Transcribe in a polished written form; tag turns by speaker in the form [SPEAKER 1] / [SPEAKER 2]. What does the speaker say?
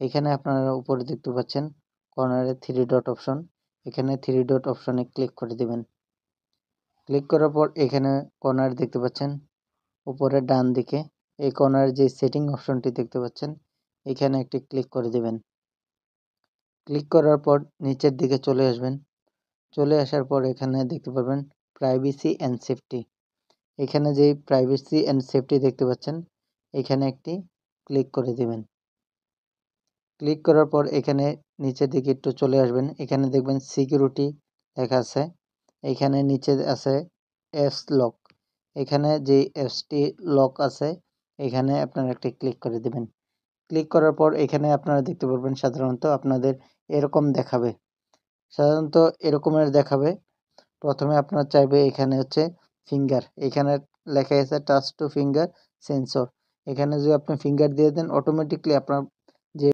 [SPEAKER 1] এখানে আপনারা উপরে দেখতে পাচ্ছেন কর্নারে থ্রি ডট অপশন। এখানে থ্রি ডট অপশনে ক্লিক করে দিবেন। ক্লিক করার পর এখানে কর্নারে দেখতে পাচ্ছেন উপরে ডান দিকে এই কর্নারে যে সেটিং অপশনটি দেখতে পাচ্ছেন এখানে একটি ক্লিক করে দিবেন। ক্লিক করার পর নিচের দিকে চলে আসবেন। চলে আসার পর এখানে দেখতে পারবেন প্রাইভেসি অ্যান্ড সেফটি। এখানে যে প্রাইভেসি অ্যান্ড সেফটি দেখতে পাচ্ছেন এখানে একটি ক্লিক করে দিবেন। ক্লিক করার পর এখানে নিচের দিকে একটু চলে আসবেন। এখানে দেখবেন সিকিউরিটি লেখা আছে। এখানে নিচে আছে অ্যাপস লক। এখানে যে অ্যাপসটি লক আছে এখানে আপনারা একটি ক্লিক করে দিবেন। ক্লিক করার পর এখানে আপনারা দেখতে পারবেন সাধারণত আপনাদের এরকম দেখাবে। সাধারণত এরকমের দেখাবে। প্রথমে আপনার চাইবে এখানে হচ্ছে ফিঙ্গার। এখানে লেখা আছে টাচ টু ফিঙ্গার সেন্সর। এখানে যদি আপনি ফিঙ্গার দিয়ে দেন অটোমেটিকলি আপনার